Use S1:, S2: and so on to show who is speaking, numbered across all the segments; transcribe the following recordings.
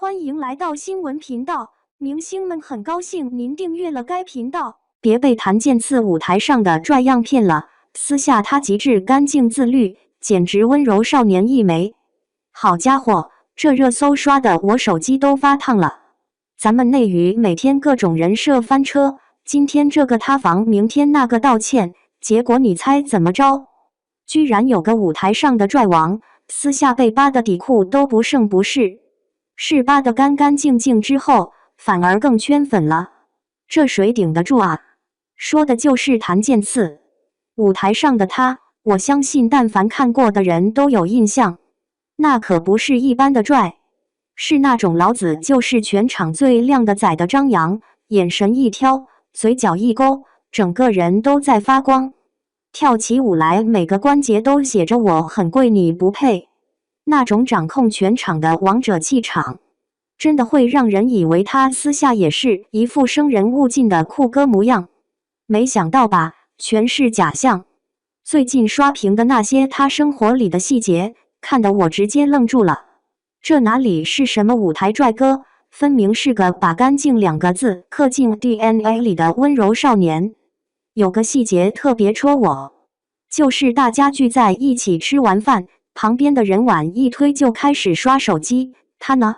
S1: 歡迎來到新聞頻道，明星們很高興您訂閱了該頻道。別被檀健次舞台上的拽樣騙了，私下他極致乾淨自律，簡直溫柔少年一枚。好家伙，這熱搜刷的我手機都發燙了。咱們內娛每天各種人設翻車，今天這個塌房，明天那個道歉，結果你猜怎麼着？居然有個舞台上的拽王，私下被扒的底褲都不剩不是。是扒得乾乾淨淨之後，反而更圈粉了。這誰頂得住啊？說的就是檀健次。舞台上的他，我相信但凡看過的人都有印象。那可不是一般的拽，是那種老子就是全場最靚的仔的張揚，眼神一挑，嘴角一勾，整個人都在發光。跳起舞來每個關節都寫着我很貴你不配。那種掌控全場的王者氣場，真的會讓人以為他私下也是一副生人勿近的酷哥模樣。沒想到吧，全是假象。最近刷屏的那些他生活裡的細節，看得我直接愣住了。這哪裡是什麼舞台帥哥，分明是個把乾淨兩個字刻進 DNA 裡的溫柔少年。有個細節特別戳我，就是大家聚在一起吃完飯，旁邊的人碗一推就開始刷手機，他呢，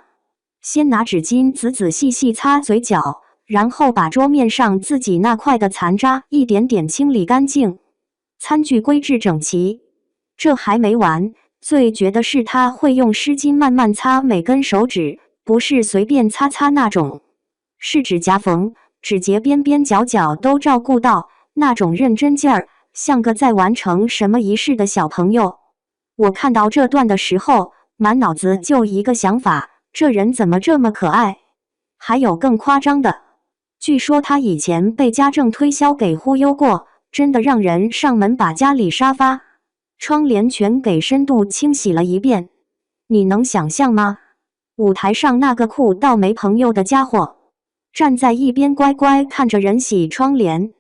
S1: 先拿紙巾仔仔細細擦嘴角，然後把桌面上自己那塊的殘渣一點點清理乾淨，餐具歸置整齊。這還沒完，最絕的是他會用濕巾慢慢擦每根手指，不是隨便擦擦那種，是指甲縫、指節邊邊角角都照顧到，那種認真勁兒，像個在完成什麼儀式的小朋友。我看到這段的時候，滿腦子就一個想法，這人怎麼這麼可愛？還有更誇張的，據說他以前被家政推銷給忽悠過，真的讓人上門把家裡沙發、窗簾全給深度清洗了一遍。你能想象嗎？舞台上那個酷到沒朋友的家伙，站在一邊乖乖看着人洗窗簾，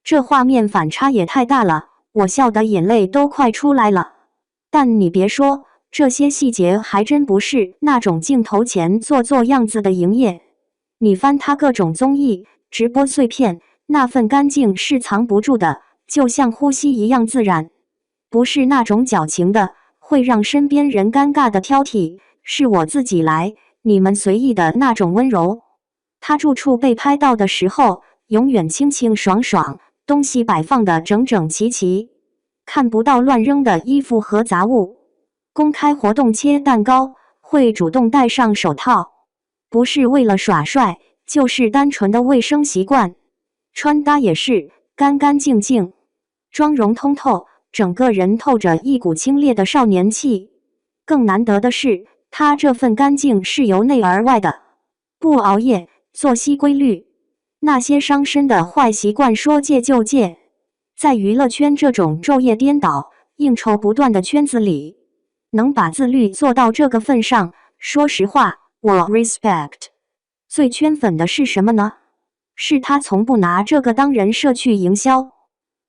S1: 這畫面反差也太大了，我笑得眼淚都快出來了。但你別說，這些細節還真不是那種鏡頭前做做樣子的營業。你翻他各種綜藝、直播碎片，那份乾淨是藏不住的，就像呼吸一樣自然。不是那種矯情的，會讓身邊人尷尬的挑剔，是我自己來，你們隨意的那種溫柔。他住處被拍到的時候，永遠清清爽爽，東西擺放的整整齊齊。看不到亂扔的衣服和雜物，公開活動切蛋糕會主動戴上手套，不是為了耍帥，就是單純的衛生習慣。穿搭也是乾乾淨淨，妝容通透，整個人透着一股清冽的少年氣。更難得的是，他這份乾淨是由內而外的，不熬夜，作息規律，那些傷身的壞習慣說戒就戒。在娛樂圈這種晝夜顛倒、應酬不斷的圈子裡，能把自律做到這個份上，說實話，我 respect。最圈粉的是什麼呢？是他從不拿這個當人設去營銷，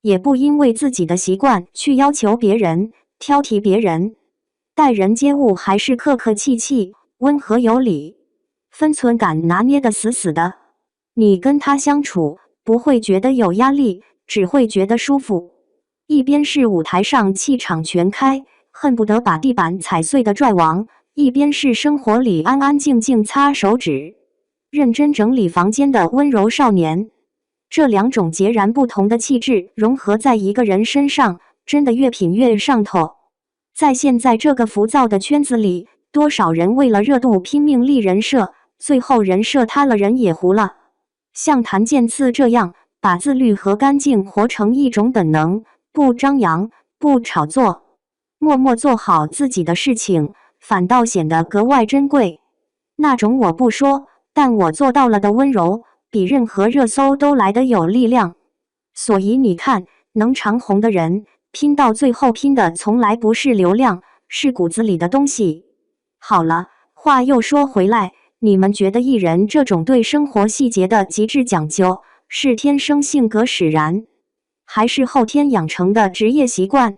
S1: 也不因為自己的習慣去要求別人、挑剔別人，待人接物還是客客氣氣、溫和有禮，分寸感拿捏得死死的。你跟他相處，不會覺得有壓力，只會覺得舒服。一邊是舞台上氣場全開，恨不得把地板踩碎的拽王，一邊是生活裡安安靜靜擦手指、認真整理房間的溫柔少年。這兩種截然不同的氣質融合在一個人身上，真的越品越上頭。在現在這個浮躁的圈子裡，多少人為了熱度拼命立人設，最後人設塌了，人也糊了。像檀健次這樣把自律和乾淨活成一種本能，不張揚，不炒作，默默做好自己的事情，反倒顯得格外珍貴。那種我不說，但我做到了的溫柔，比任何熱搜都來得有力量。所以你看，能長紅的人，拼到最後拼的從來不是流量，是骨子裡的東西。好了，話又說回來，你們覺得藝人這種對生活細節的極致講究，是天生性格使然，還是後天養成的職業習慣？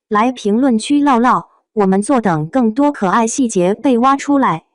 S1: 來評論區嘮嘮，我們坐等更多可愛細節被挖出來。